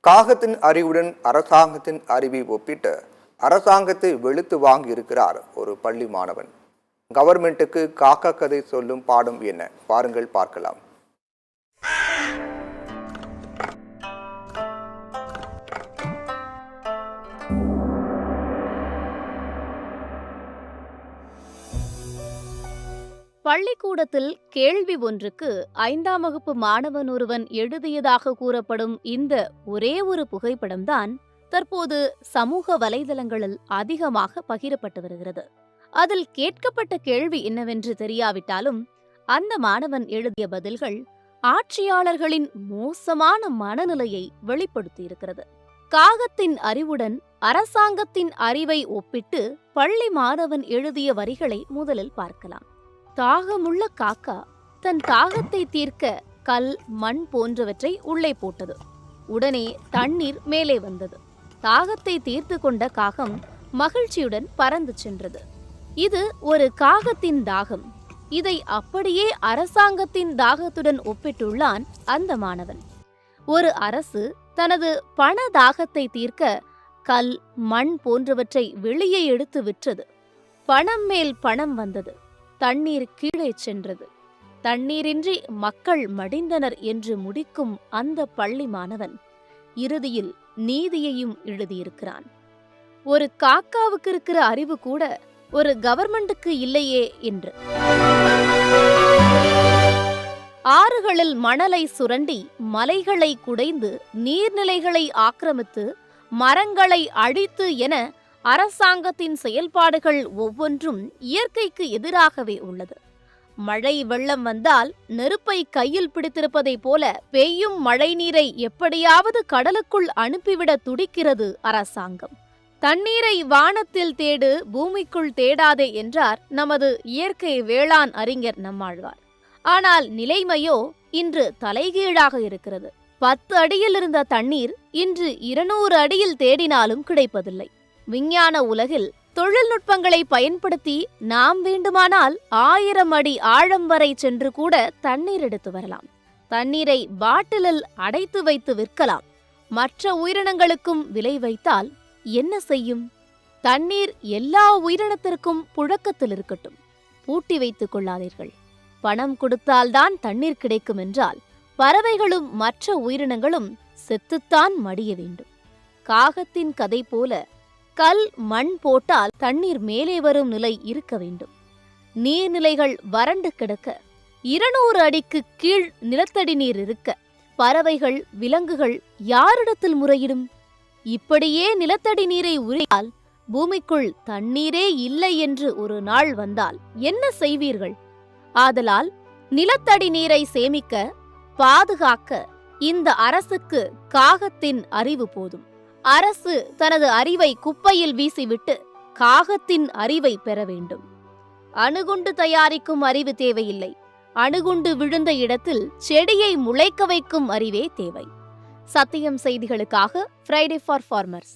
காகத்தின் அறிவுடன் அரசாங்கத்தின் அறிவை ஒப்பிட்டு அரசாங்கத்தை வெளுத்து வாங்கி இருக்கிறார் ஒரு பள்ளி மாணவன். கவர்மெண்ட்டுக்கு காக்கா கதை சொல்லும் பாடம் என்ன? பாருங்கள், பார்க்கலாம். பள்ளிக்கூடத்தில் கேள்வி ஒன்றுக்கு 5ஆம் வகுப்பு மாணவன் ஒருவன் எழுதியதாக கூறப்படும் இந்த ஒரே ஒரு புகைப்படம்தான் தற்போது சமூக வலைதளங்களில் அதிகமாக பகிரப்பட்டு வருகிறது. அதில் கேட்கப்பட்ட கேள்வி என்னவென்று தெரியாவிட்டாலும் அந்த மாணவன் எழுதிய பதில்கள் ஆட்சியாளர்களின் மோசமான மனநிலையை வெளிப்படுத்தியிருக்கிறது. காகத்தின் அறிவுடன் அரசாங்கத்தின் அறிவை ஒப்பிட்டு பள்ளி மாணவன் எழுதிய வரிகளை முதலில் பார்க்கலாம். தாகமுள்ள காக்கா தன் தாகத்தை தீர்க்க கல், மண் போன்றவற்றை உள்ளே போட்டது. உடனே தண்ணீர் மேலே வந்தது. தாகத்தை தீர்த்து கொண்ட காகம் மகிழ்ச்சியுடன் பறந்து சென்றது. இது ஒரு காகத்தின் தாகம். இதை அப்படியே அரசாங்கத்தின் தாகத்துடன் ஒப்பிட்டுள்ளான் அந்த மாணவன். ஒரு அரசு தனது பண தாகத்தை தீர்க்க கல், மண் போன்றவற்றை வெளியே எடுத்து விற்றது. பணம் மேல் பணம் வந்தது. தண்ணீர் கீழே சென்றது. தண்ணீரின்றி மக்கள் மடிந்தனர் என்று முடிக்கும் அந்த பள்ளி மாணவன் இறுதியில் நீதியையும் எழுதியிருக்கிறான். ஒரு காக்காவுக்கு இருக்கிற அறிவு கூட ஒரு கவர்மெண்ட்டுக்கு இல்லையே என்று. ஆறுகளில் மணலை சுரண்டி, மலைகளை குடைந்து, நீர்நிலைகளை ஆக்கிரமித்து, மரங்களை அழித்து என அரசாங்கத்தின் செயல்பாடுகள் ஒவ்வொன்றும் இயற்கைக்கு எதிராகவே உள்ளது. மழை வெள்ளம் வந்தால் நெருப்பை கையில் பிடித்திருப்பதைப் போல பெய்யும் மழை நீரை எப்படியாவது கடலுக்குள் அனுப்பிவிட துடிக்கிறது அரசாங்கம். தண்ணீரை வானத்தில் தேடு, பூமிக்குள் தேடாதே என்றார் நமது இயற்கை வேளாண் அறிஞர் நம்மாழ்வார். ஆனால் நிலைமையோ இன்று தலைகீழாக இருக்கிறது. 10 அடியில் இருந்த தண்ணீர் இன்று 200 அடியில் தேடினாலும் கிடைப்பதில்லை. விஞ்ஞான உலகில் தொழில்நுட்பங்களை பயன்படுத்தி நாம் வேண்டுமானால் 1000 அடி ஆழம் வரை சென்று கூட தண்ணீர் எடுத்து வரலாம். தண்ணீரை பாட்டிலில் அடைத்து வைத்து விற்கலாம். மற்ற உயிரினங்களுக்கும் விலை வைத்தால் என்ன செய்யும்? தண்ணீர் எல்லா உயிரினத்திற்கும் புழக்கத்தில் இருக்கட்டும், பூட்டி வைத்துக் கொள்ளாதீர்கள். பணம் கொடுத்தால்தான் தண்ணீர் கிடைக்கும் என்றால் பறவைகளும் மற்ற உயிரினங்களும் செத்துத்தான் மடிய வேண்டும். காகத்தின் கதை போல கல், மண் போட்டால் தண்ணீர் மேலே வரும் நிலை இருக்க வேண்டும். நீர்நிலைகள் வறண்டு கிடக்க, 200 அடிக்கு கீழ் நிலத்தடி நீர் இருக்க, பறவைகள், விலங்குகள் யாரிடத்தில் முறையிடும்? இப்படியே நிலத்தடி நீரை உரியால் பூமிக்குள் தண்ணீரே இல்லை என்று ஒரு நாள் வந்தால் என்ன செய்வீர்கள்? ஆதலால் நிலத்தடி நீரை சேமிக்க, பாதுகாக்க இந்த அரசுக்கு காகத்தின் அறிவு போதும். அரசு தனது அறிவை குப்பையில் வீசிவிட்டு காகத்தின் அறிவை பெற வேண்டும். அணுகுண்டு தயாரிக்கும் அறிவு தேவையில்லை. அணுகுண்டு விழுந்த இடத்தில் செடியை முளைக்க வைக்கும் அறிவே தேவை. சத்தியம் செய்திகளுக்காக ஃப்ரைடே ஃபார் ஃபார்மர்ஸ்.